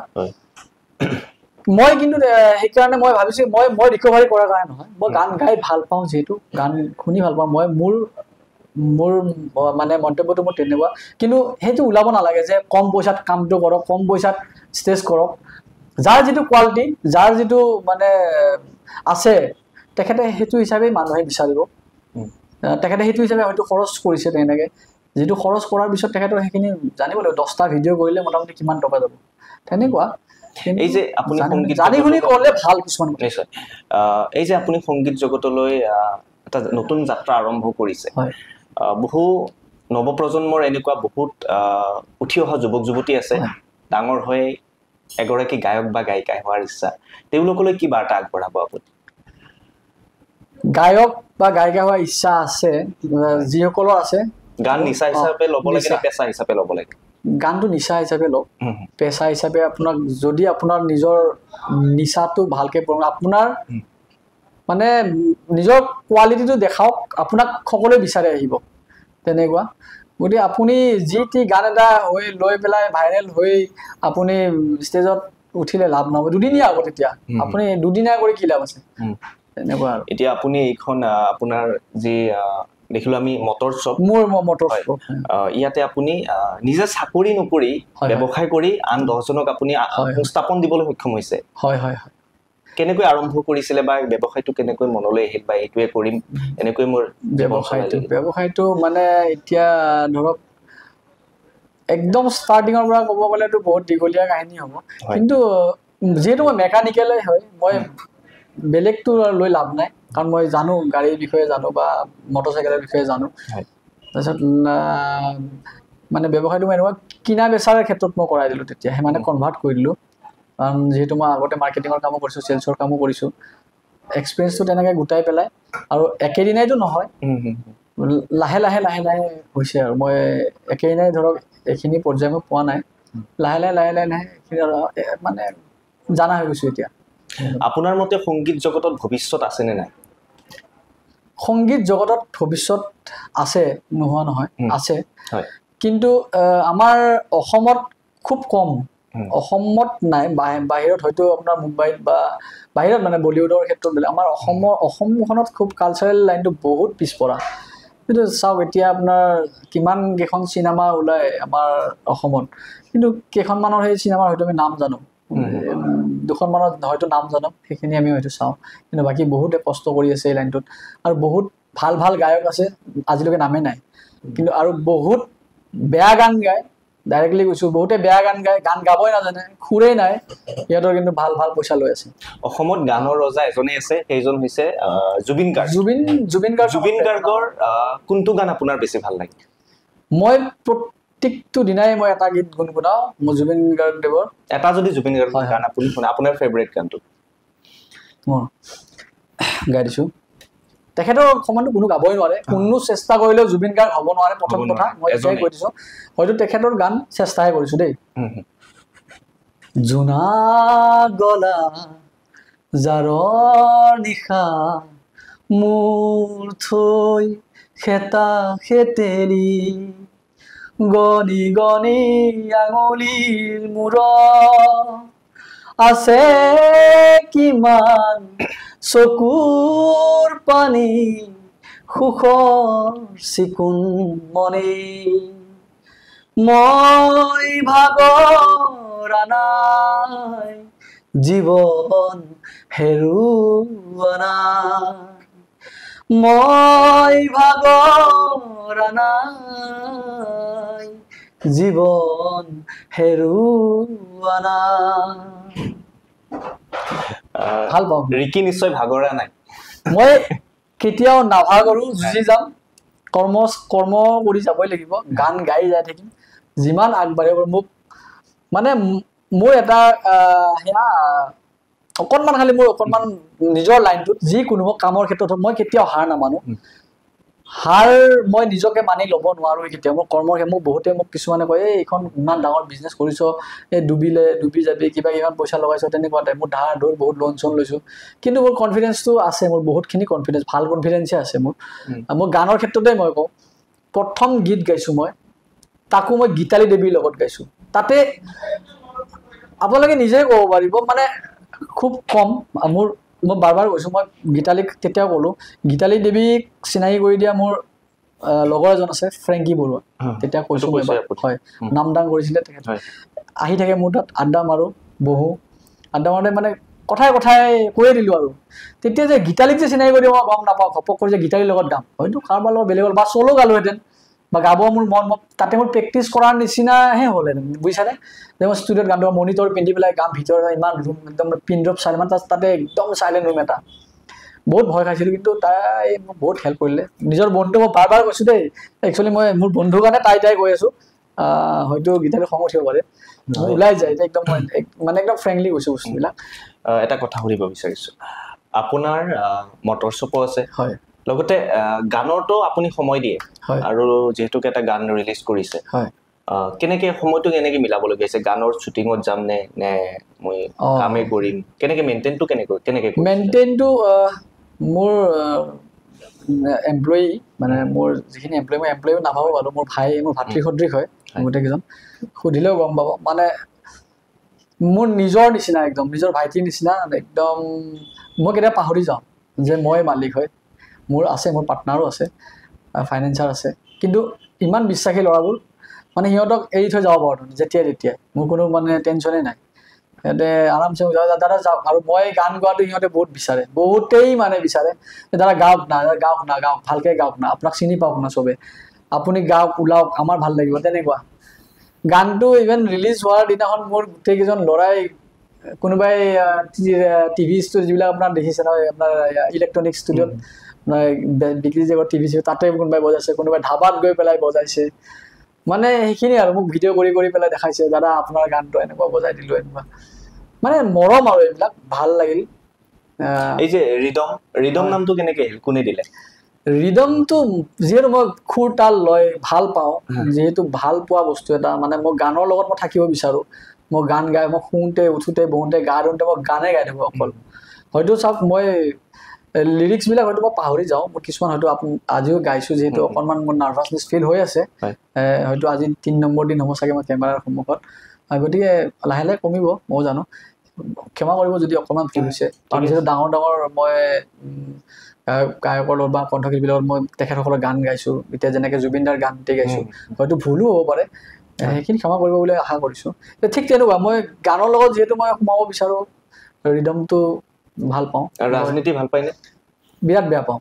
মই কিন্তু সেইকাৰণে মই ভাবিছোঁ মই ৰিকভাৰী কৰাৰ কাৰণে নহয়, মই গান গাই ভাল পাওঁ, যিহেতু গান শুনি ভাল পাওঁ। মই মোৰ মোৰ মানে মন্তব্যটো মোৰ তেনেকুৱা কিন্তু সেইটো ওলাব নালাগে যে কম পইচাত কামটো কৰক কম পইচাত ষ্টেজ কৰক যাৰ যিটো কোৱালিটি যাৰ যিটো মানে আছে তেখেতে সেইটো হিচাপে মানুহে বিচাৰিব তেখেতে সেইটো হিচাপে হয়তো খৰচ কৰিছে তেনেকৈ যিটো খৰচ কৰাৰ পিছত তেখেতৰ সেইখিনি জানিব লাগিব 10টা ভিডিঅ' কৰিলে মোটামুটি কিমান টকা যাব তেনেকুৱা এই যে আপুনি সংগীত জানি শুনি কৰিলে ভাল কিছুমান নিশ্চয় এই যে আপুনি সংগীত জগতলৈ এটা নতুন যাত্ৰা আৰম্ভ কৰিছে বহু নৱপ্ৰজন্মৰ এনেকুৱা বহুত উঠি অহা যুৱক যুৱতী আছে ডাঙৰ হৈ এগৰাকী গায়ক বা গায়িকা হোৱাৰ ইচ্ছা তেওঁলোকলৈ কি বাৰ্তা আগবঢ়াব আপুনি গায়ক বা গায়িকা হোৱাৰ ইচ্ছা আছে যিসকলৰ আছে গান নিচা হিচাপে ল'ব লাগে নে পেছা হিচাপে ল'ব লাগে গানটো নিচা হিচাপে লওক পেছা হিচাপে আপোনাক যদি আপোনাৰ নিজৰ নিচাটো ভালকে আপোনাৰ মানে নিজৰ কোৱালিটিটো দেখাওক আপোনাক সকলোৱে বিচাৰি আহিব তেনেকুৱা গতিকে আপুনি যি টি গান এটা হৈ লৈ পেলাই ভাইৰেল হৈ আপুনি ষ্টেজত উঠিলে লাভ নহ'ব দুদিনীয়া আগত এতিয়া আপুনি দুদিনীয়া কৰি কি লাভ আছে তেনেকুৱা আৰু এতিয়া আপুনি এইখন আপোনাৰ যি দেখিলো আমি মটৰ শ্বপ মোৰ মটৰ শ্বপ ইয়াতে আপুনি নিজে চাকৰি নকৰি ব্যৱসায় কৰি আন 10জনক আপুনি সংস্থাপন দিবলৈ সক্ষম হৈছে হয় হয় হয় কেনেকৈ আৰম্ভ কৰিছিলে বা ব্যৱসায়টো কেনেকৈ মনলৈ আহিল বা এইটোৱে কৰিম এনেকৈ মোৰ ব্যৱসায়টো মানে এতিয়া ধৰক একদম ষ্টাৰ্টিঙৰ পৰা ক'ব গ'লেতো বহুত দীঘলীয়া কাহিনী হ'ব কিন্তু যিহেতু মই মেকানিকেলে হয় মই বেলেগটো লৈ লাভ নাই কাৰণ মই জানো গাড়ীৰ বিষয়ে জানো বা মটৰচাইকেলৰ বিষয়ে জানো তাৰপিছত মানে ব্যৱসায়টো মই এনেকুৱা কিনা বেচাৰ ক্ষেত্ৰত মই কৰাই দিলোঁ তেতিয়া মানে কনভাৰ্ট কৰি দিলোঁ কাৰণ যিহেতু মই আগতে মাৰ্কেটিঙৰ কামো কৰিছোঁ চেলছৰ কামো কৰিছোঁ এক্সপিৰিয়েঞ্চটো তেনেকৈ গোটাই পেলাই আৰু একেদিনাইতো নহয় লাহে লাহে লাহে লাহে হৈছে আৰু মই একেদিনাই ধৰক এইখিনি পৰ্যায় মই পোৱা নাই লাহে লাহে লাহে লাহে লাহে এইখিনি মানে জানা হৈ গৈছোঁ এতিয়া আপোনাৰ মতে সংগীত জগতত ভৱিষ্যত আছেনে নাই সংগীত জগতত ভৱিষ্যত আছে নোহোৱা নহয় আছে কিন্তু আমাৰ অসমত খুব কম অসমত নাই বাহিৰত হয়তো আপোনাৰ মুম্বাইত বা বাহিৰত মানে বলিউডৰ ক্ষেত্ৰত বেলেগ আমাৰ অসমখনত খুব কালচাৰেল লাইনটো বহুত পিছপৰা কিন্তু চাওক এতিয়া আপোনাৰ কিমান কেইখন চিনেমা ওলায় আমাৰ অসমত কিন্তু কেইখনমানৰ সেই চিনেমাৰ হয়তো আমি নাম জানো দুখনমানত হয়তো নাম জানো সেইখিনি আমি হয়তো চাওঁ কিন্তু বাকী বহুতে কষ্ট কৰি আছে এই লাইনটোত আৰু বহুত ভাল ভাল গায়ক আছে আজিলৈকে নামেই নাই কিন্তু আৰু বহুত বেয়া গান গায় ডাইৰেক্টলি কৈছোঁ বহুতে বেয়া গান গায় গান গাবই নাজানে সুৰেই নাই সিহঁতৰ কিন্তু ভাল ভাল পইচা লৈ আছে অসমত গানৰ ৰজা এজনেই আছে সেইজন হৈছে জুবিন গাৰ্গ জুবিন গাৰ্গৰ কোনটো গান আপোনাৰ বেছি ভাল লাগে মই প্ৰত্যেকটো দিনাই মই এটা গীত গুণগুণাওঁ মই জুবিন গাৰ্গদেৱৰ এটা যদি জুবিন গাৰ্গৰ গান আপুনি শুনে আপোনাৰ ফেভৰেট গানটো মই গাই দিছোঁ তেখেতৰ সমানটো কোনো গাবই নোৱাৰে কোনো চেষ্টা কৰিলেও জুবিন গাৰ্গ হ'ব নোৱাৰে প্ৰথম কথা মই এতিয়াই কৈ দিছোঁ হয়তো তেখেতৰ গান চেষ্টাহে কৰিছোঁ দেই জোনা গলা জাৰৰ নিশা মোৰ থৈ খেতা খেতেলি গনি গনি আঙুলিৰ মূৰত আছে কিমান চকুৰ পানী সুখৰ চিকুণ মনি মই ভাগৰা নাই জীৱন হেৰুৱা নাই মই ভাগৰা নাই জীৱন হেৰুৱা নাই ভাল পাওঁ ৰিকি নিশ্চয় ভাগৰা নাই মই কেতিয়াও নাভাগৰো যুঁজি যাম কৰ্ম কৰি যাবই লাগিব গান গাই যাই থাকিম যিমান আগবাঢ়িব মোক মানে মোৰ এটা সেয়া অকণমান খালি মোৰ অকণমান নিজৰ লাইনটোত যিকোনো কামৰ ক্ষেত্ৰত মই কেতিয়াও হাৰ নামানো হাৰ মই নিজকে মানি ল'ব নোৱাৰোঁ কেতিয়াও মোৰ কৰ্মৰ মোক বহুতে মোক কিছুমানে কয় এইখন ইমান ডাঙৰ বিজনেছ কৰিছ এই ডুবি যাবি কিবা কিমান পইচা লগাইছ তেনেকুৱা টাইপ মোৰ ধাৰ ধৰ বহুত লোন চোন লৈছোঁ কিন্তু মোৰ কনফিডেঞ্চটো আছে মোৰ বহুতখিনি কনফিডেঞ্চ ভাল কনফিডেঞ্চে আছে মোৰ গানৰ ক্ষেত্ৰতে মই কওঁ প্ৰথম গীত গাইছোঁ মই তাকো মই গীতালি দেৱীৰ লগত গাইছোঁ তাতে আপোনালোকে নিজেই ক'ব পাৰিব মানে খুব কম মই বাৰ কৈছোঁ মই গীতালিক তেতিয়াও ক'লোঁ গীতালি দেৱীক চিনাকি কৰি দিয়া মোৰ লগৰ এজন আছে ফ্ৰেংকি বৰুৱা তেতিয়া কৈছো মই হয় নামদাং কৰিছিলে তেখেত আহি থাকে মোৰ তাত আড্ডা মাৰো বহু আড্ডা মাৰোতে মানে কথাই কৈয়ে দিলো আৰু তেতিয়া যে গীতালিক যে চিনাকি কৰি মই গম নাপাওঁ ঘপক কৰি যে গীতালিৰ লগত গাম হয়তো কাৰোবাৰ লগত বেলেগৰ বা চলো গালোহেঁতেন বা গাব মোৰ মন তাতে মোৰ প্ৰেক্টিচ কৰাৰ নিচিনাহে হ'লহেঁতেন বুজিছানে যে মই ষ্টুডিঅ'ত গানটো মনিটৰ পিন্ধি পেলাই গাম ভিতৰত ইমান ৰুম একদম পিন ড্ৰপ চাইলেণ্ট তাতে একদম চাইলেণ্ট ৰুম এটা বহুত ভয় খাইছিলোঁ কিন্তু তাই মোক বহুত হেল্প কৰিলে নিজৰ বন্ধু মই বাৰ কৈছোঁ দেই একচুৱেলি মই মোৰ বন্ধুৰ কাৰণে তাই কৈ আছোঁ হয়তো গীতালি খং উঠিব পাৰে ওলাই যায় একদম মানে একদম ফ্ৰেংকলি কৈছোঁ বস্তুবিলাক এটা কথা সুধিব বিচাৰিছোঁ আপোনাৰ মটৰ শ্বপো আছে হয় লগতে গানৰতো আপুনি সময় দিয়ে আৰু যিহেতুকে এটা গান ৰিলিজ কৰিছে হয় কেনেকে সময়টো কেনেকে মিলাবলগীয়া হৈছে গানৰ শ্বুটিঙত যাম নে মই কামে কৰিম কেনেকে মেইনটেইনটো মোৰ এমপ্লয়ী মানে মোৰ যিখিনি এমপ্লয়ী মই এমপ্লয়ী নাভাবো বাৰু মোৰ ভাতৃ সদৃশ হয় গোটেইকেইজন সুধিলেও গম পাব মানে মোৰ নিজৰ নিচিনা একদম নিজৰ ভাইটিৰ নিচিনা একদম মই কেতিয়াবা পাহৰি যাওঁ যে মই মালিক হয় মোৰ পাৰ্টনাৰো আছে ফাইনেন্সাৰ আছে কিন্তু ইমান বিশ্বাসী ল'ৰাবোৰ মানে সিহঁতক এৰি থৈ যাব পাৰোঁ যেতিয়াই মোৰ কোনো মানে টেনশ্যনেই নাই সিহঁতে আৰামছে দাদা যাওক আৰু মই গান গোৱাটো সিহঁতে বহুতেই মানে বিচাৰে দাদা গাওক না ভালকৈ গাওক না আপোনাক চিনি পাওক না চবে আপুনি গাওক ওলাওক আমাৰ ভাল লাগিব তেনেকুৱা গানটো ইভেন ৰিলিজ হোৱাৰ দিনাখন মোৰ গোটেইকেইজন ল'ৰাই কোনোবাই টিভি ষ্টুডিঅ' যিবিলাক আপোনাৰ দেখিছে নহয় আপোনাৰ ইলেক্ট্ৰনিক ষ্টুডিঅ'ত বিক্ৰী যে টিভি তাতে কোনোবাই বজাইছে কোনোবাই ধাবাত গৈ পেলাই বজাইছে মানে সেইখিনি আৰু মোক ভিডিঅ' কৰি পেলাই দেখাইছে দাদা আপোনাৰ গানটো এনেকুৱা বজাই দিলো এনেকুৱা মানে মৰম আৰু এইবিলাক ভাল লাগিল এই যে ৰিদম নামটো কেনেকে কোনে দিলে ৰিদমটো যিহেতু মই খুৰ তাল লয় ভাল পাওঁ যিহেতু ভাল পোৱা বস্তু এটা মানে মই গানৰ লগত মই থাকিব বিচাৰোঁ মই গান গাই মই শুওঁতে উঠোঁতে বহোঁতে গা ধুওঁতে মই গানে গাই থাকোঁ অকল হয়তো চাওক মই লিৰিক্সবিলাক হয়তো মই পাহৰি যাওঁ মই কিছুমান হয়তো আজিও গাইছোঁ যিহেতু অকণমান মোৰ নাৰ্ভাছনেছ ফিল হৈ আছে হয়তো আজি 3 নম্বৰ দিন হ'ব চাগে মই কেমেৰাৰ সন্মুখত গতিকে লাহে লাহে কমিব ময়ো জানো ক্ষমা কৰিব যদি অকণমান ভুল হৈছে কাৰণ যিহেতু ডাঙৰ মই গায়কৰ লগত বা কণ্ঠশিল্পীৰ লগত মই তেখেতসকলৰ গান গাইছোঁ এতিয়া যেনেকৈ জুবিনদাৰ গান গাইছোঁ হয়তো ভুলো হ'ব পাৰে সেইখিনি ক্ষমা কৰিব বুলি আশা কৰিছোঁ ঠিক তেনেকুৱা মই গানৰ লগত যিহেতু মই সোমাব বিচাৰোঁ ৰিদমটো ভাল পাওঁ ৰাজনীতি ভাল পায়নে বিৰাট বেয়া পাওঁ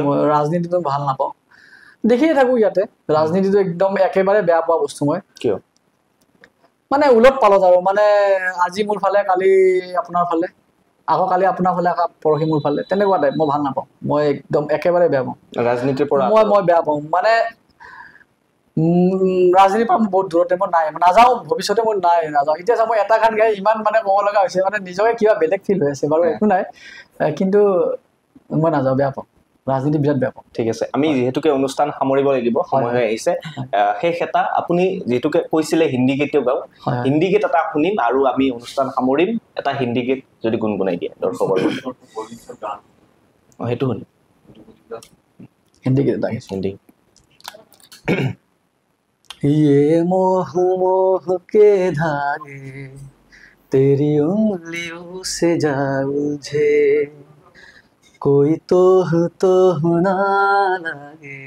মই ৰাজনীতিটো ভাল নাপাওঁ দেখিয়ে থাকোঁ ইয়াতে ৰাজনীতিটো একদম একেবাৰে বেয়া পোৱা বস্তু মই কিয় মানে উলট পালত আৰু মানে আজি মোৰ ফালে কালি আপোনাৰ ফালে আকৌ কালি আপোনাৰ ফালে আকৌ পৰহি মোৰ ফালে তেনেকুৱা টাইপ মই ভাল নাপাওঁ মই একদম একেবাৰে বেয়া পাওঁ ৰাজনীতিৰ পৰা মই বেয়া পাওঁ মানে ৰাজনীতিৰ পৰা মই বহুত দূৰতে মই নাযাওঁ ভৱিষ্যতে মই নাযাওঁ এতিয়া মই এটা গান গাই ইমান মানে ক'ব লগা হৈছে মানে নিজকে কিবা বেলেগ ফিল হৈ আছে বাৰু একো নাই কিন্তু মই নাযাওঁ বেয়া পাওঁ ৰাজনীতি বিৰাট বেয়া পাওঁ ঠিক আছে আমি যিহেতুকে অনুষ্ঠান সামৰিব লাগিব সময় হৈ আহিছে শেষ এটা আপুনি যিহেতুকে কৈছিলে হিন্দী গীতও গাওঁ হিন্দী গীত এটা শুনিম আৰু আমি অনুষ্ঠান সামৰিম এটা হিন্দী গীত যদি গুণগুণাই দিয়ে দৰ্শকৰ সেইটো শুনিম হিন্দী গীত এটা হিন্দী ये मोह के धागे तेरी उंगलियों से जा उलझे कोई तो ना लगे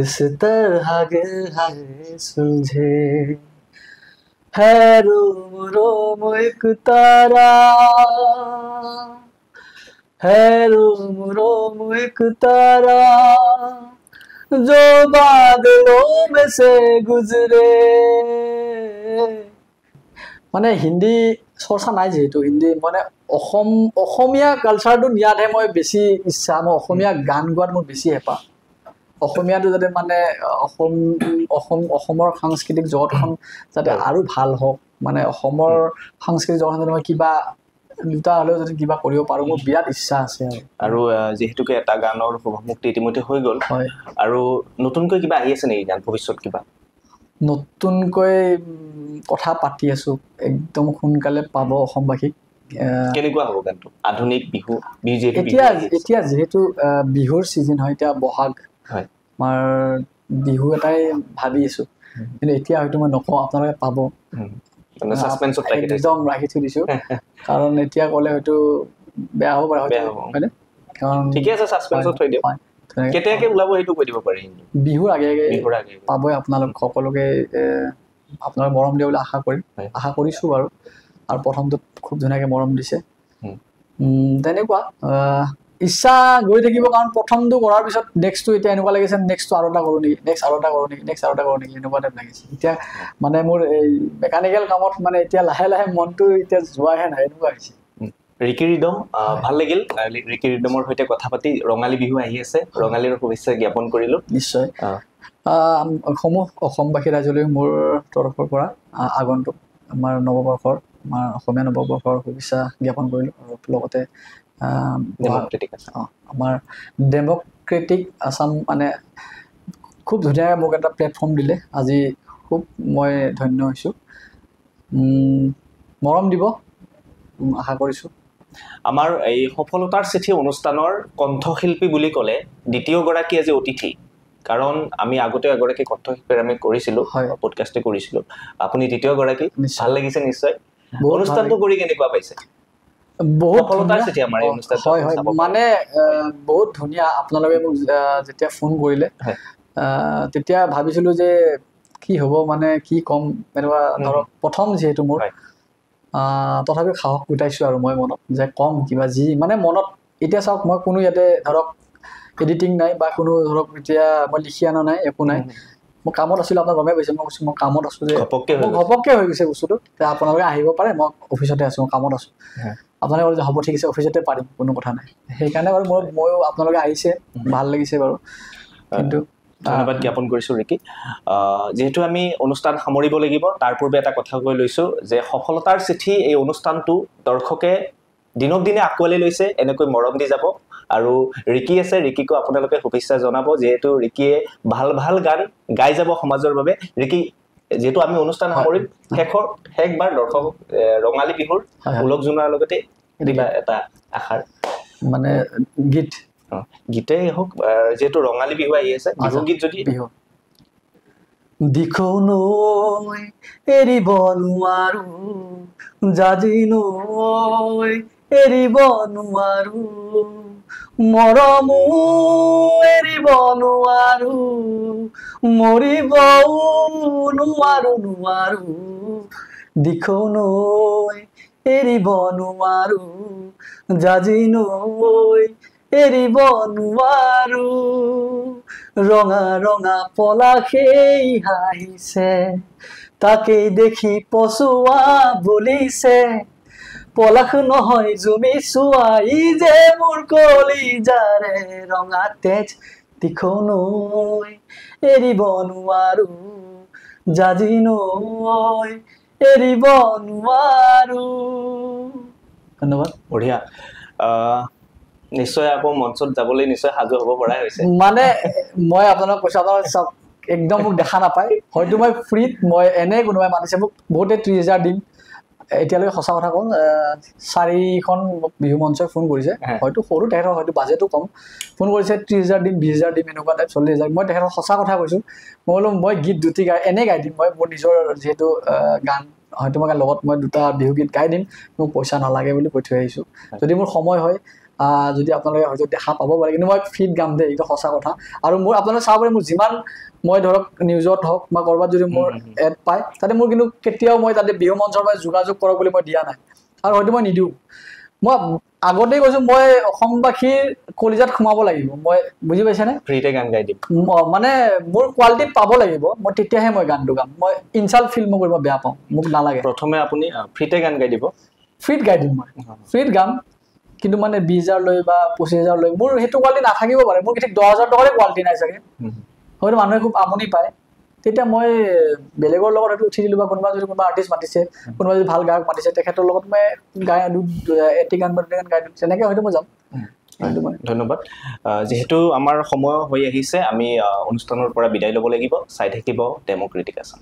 इस तरह सुलझे है रोम रोम एक तारा है रोम रोम एक तारा जो बादलों में से गुजरे মানে হিন্দী চৰ্চা নাই যিহেতু হিন্দী মানে অসমীয়া কালচাৰটো নিয়াতহে মই বেছি ইচ্ছা মই অসমীয়া গান গোৱাত মোৰ বেছি হেঁপাহ অসমীয়াটো যাতে মানে অসমৰ সাংস্কৃতিক জগতখন যাতে আৰু ভাল হওক মানে অসমৰ সাংস্কৃতিক জগতখন যাতে মই কিবা দুটা হ'লেও যদি কিবা কৰিব পাৰোঁ মোৰ বিৰাট ইচ্ছা আছে আৰু যিহেতুকে এটা গানৰ শুভমুক্তি ইতিমধ্যে হৈ গ'ল হয় আৰু নতুনকৈ কিবা আহি আছে নেকি গান ভৱিষ্যত কিবা নতুনকৈ কথা পাতি আছোঁ একদম সোনকালে পাব অসমবাসীক কেনেকুৱা হ'ব গানটো আধুনিক বিহু এতিয়া যিহেতু বিহুৰ ছিজন হয় এতিয়া বহাগ হয় আমাৰ বিহু এটাই ভাবি আছোঁ কিন্তু এতিয়া হয়তো মই নকওঁ আপোনালোকে পাব একদম ৰাখি থৈ দিছোঁ কাৰণ এতিয়া ক'লে হয়তো বেয়া হ'ব পাৰে হয়নে কাৰণ ঠিকে আছে ছাছপেন্সত থৈ দিয়ক কেতিয়াকে ওলাব সেইটো কৈ দিব পাৰি বিহুৰ আগে বিহুৰ আগে পাবই আপোনালোক সকলোকে আপোনালোক মৰম দিয়ে বুলি আশা কৰিছোঁ বাৰু আৰু প্ৰথমটোত খুব ধুনীয়াকৈ মৰম দিছে তেনেকুৱা ইচ্ছা গৈ থাকিব কাৰণ প্ৰথমটো কৰাৰ পিছত নেক্সটটো এতিয়া এনেকুৱা লাগিছে নেক্সটটো আৰু এটা কৰোঁ নেকি নেক্সট আৰু এটা কৰোঁ নেকি এনেকুৱা টাইপ লাগিছে এতিয়া মানে মোৰ এই মেকানিকেল কামত মানে এতিয়া লাহে লাহে মনটো এতিয়া যোৱাহে নাই এনেকুৱা হৈছে ৰিকি ৰিদম ভাল লাগিল ৰিকি ৰিদমৰ সৈতে কথা পাতি ৰঙালী বিহু আহি আছে ৰঙালীৰ শুভেচ্ছা জ্ঞাপন কৰিলোঁ নিশ্চয় সমূহ অসমবাসী ৰাইজলৈ মোৰ তৰফৰ পৰা আগন্তুক আমাৰ নৱবৰ্ষৰ আমাৰ অসমীয়া নৱবৰ্ষৰ শুভেচ্ছা জ্ঞাপন কৰিলোঁ আৰু লগতে আমাৰ ডেম'ক্ৰেটিক আছাম মানে খুব ধুনীয়াকৈ মোক এটা প্লেটফৰ্ম দিলে আজি খুব মই ধন্য হৈছোঁ মৰম দিব আশা কৰিছোঁ আমাৰ এই সফলতাৰ চিঠি অনুষ্ঠানৰ কণ্ঠশিল্পী বুলি ক'লে দ্বিতীয়গৰাকী আজি অতিথি কাৰণ আমি আগতে এগৰাকী কণ্ঠশিল্পীৰ আমি কৰিছিলোঁ পডকাষ্টে কৰিছিলোঁ আপুনি দ্বিতীয়গৰাকী ভাল লাগিছে নিশ্চয় অনুষ্ঠানটো কৰি কেনেকুৱা পাইছে বহুত হয় মানে বহুত ধুনীয়া আপোনালোকে মোক যেতিয়া ফোন কৰিলে তেতিয়া ভাবিছিলোঁ যে কি হ'ব মানে কি ক'ম এনেকুৱা ধৰক প্ৰথম যিহেতু মোৰ তথাপিও সাহস গোটাইছোঁ আৰু মই মনত যে ক'ম কিবা যি মানে মনত এতিয়া চাওক মই কোনো ইয়াতে ধৰক এডিটিং নাই বা কোনো ধৰক এতিয়া মই লিখি অনা নাই একো নাই মই কামত আছিলোঁ আপোনাক গমেই পাইছে মই কৈছোঁ মই কামত আছোঁ যে ঘপককৈ হৈ গৈছে বস্তুটো আপোনালোকে আহিব পাৰে মই অফিচতে আছোঁ মই কামত আছোঁ আপোনালোকে ক'লে যে হ'ব ঠিক আছে অফিচতে পাৰিম কোনো কথা নাই সেইকাৰণে বাৰু ময়ো আপোনালোকে আহিছে ভাল লাগিছে বাৰু কিন্তু ধন্যবাদ জ্ঞাপন কৰিছোঁ ৰিকি যিহেতু আমি অনুষ্ঠান সামৰিব লাগিব তাৰ পূৰ্বে এটা কথা কৈ লৈছোঁ যে সফলতাৰ চিঠি এই অনুষ্ঠানটো দৰ্শকে দিনক দিনে আঁকোৱালি লৈছে এনেকৈ মৰম দি যাব আৰু ৰিকি আছে ৰিকিকো আপোনালোকে শুভেচ্ছা জনাব যিহেতু ৰিকিয়ে ভাল ভাল গান গাই যাব সমাজৰ বাবে ৰিকি যেহেতু আমি অনুষ্ঠান সামৰিম শেষবাৰ দৰ্শক ৰঙালী বিহুৰ ওলগ জনোৱাৰ লগতে এটা আশাৰ মানে গীতেই হওক যেহেতু ৰঙালী বিহু আহি আছে বিহু গীত যদি দিখৌ নৈ এৰিব নোৱাৰো জাজি নৈ এৰিব নোৱাৰো মৰমো এৰিব নোৱাৰো মৰিবও নোৱাৰো দিখৌ নৈ এৰিব নোৱাৰো জাজি নৈ এৰিব নোৱাৰো ৰঙা ৰঙা পলাশেই হাঁহিছে তাকেই দেখি পচুৱা বলিছে পলাশ নহয় জুমি চোৱা ই যে মোৰ কলিজাৰে ৰঙা তেজ দিখৌ নৈ এৰিব নোৱাৰো জাজি নৈ এৰিব নোৱাৰো ধন্যবাদ বঢ়িয়া নিশ্চয় আকৌ মঞ্চত যাবলৈ নিশ্চয় সাজু হ'ব পৰাই হৈছে মানে মই আপোনাক কৈছোঁ আপোনালোকে চাওক একদম মোক দেখা নাপায় হয়তো মই ফ্ৰীত মই এনে কোনোবাই মাতিছে মোক বহুতে 30,000 দিম এতিয়ালৈকে সঁচা কথা কওঁ 4খন বিহু মঞ্চই ফোন কৰিছে হয়তো সৰু তেখেতৰ হয়তো বাজেটো কম ফোন কৰিছে 30,000 দিম 20,000 দিম এনেকুৱা টাইপ 40,000 মই তেখেতৰ সঁচা কথা কৈছোঁ মই বোলো মই গীত দুটি এনেই গাই দিম মই মোৰ নিজৰ যিহেতু গান হয়তো মই লগত মই 2টা বিহু গীত গাই দিম মোক পইচা নালাগে বুলি কৈ থৈ আহিছোঁ যদি মোৰ সময় হয় যদি আপোনালোকে হয়তো দেখা পাব পাৰে কিন্তু মই ফ্ৰীত গাম দেই এইটো সঁচা কথা আৰু মোৰ আপোনালোকে চাব পাৰে মোৰ যিমান মই ধৰক নিউজত হওক বা ক'ৰবাত যদি মোৰ এড পায় তাতে মোৰ কিন্তু কেতিয়াও মই তাতে বিহু মঞ্চৰ পৰা যোগাযোগ কৰক বুলি মই দিয়া নাই আৰু হয়তো মই নিদিওঁ মই আগতেই কৈছোঁ মই অসমবাসীৰ কলিজাত সোমাব লাগিব মই বুজি পাইছেনে ফ্ৰীতে গান গাই দিম মানে মোৰ কোৱালিটিত পাব লাগিব মই তেতিয়াহে মই গানটো গাম মই ইনচাল্ট ফিল মই কৰিব বেয়া পাওঁ মোক নালাগে প্ৰথমে আপুনি ফ্ৰীতে গান গাই দিব ফ্ৰীত গাই দিম মই ফ্ৰীত গাম কিন্তু মানে 20,000 লৈ বা 25,000 লৈ মোৰ সেইটো কোৱালিটি নাথাকিব পাৰে মোৰ ঠিক 10,000 টকাৰে কোৱালিটি নাই চাগে হয়তো মানুহে খুব আমনি পায় তেতিয়া মই বেলেগৰ লগত হয়তো উঠি দিলোঁ বা কোনোবা আৰ্টিষ্ট মাতিছে কোনোবা যদি ভাল গায়ক মাতিছে তেখেতৰ লগত মই গাই এটি গান বা দুটা গান গাই দিওঁ তেনেকৈ হয়তো মই যাম ধন্যবাদ যিহেতু আমাৰ সময় হৈ আহিছে আমি অনুষ্ঠানৰ পৰা বিদায় ল'ব লাগিব চাই থাকিব ডেম'ক্ৰেটিক আছাম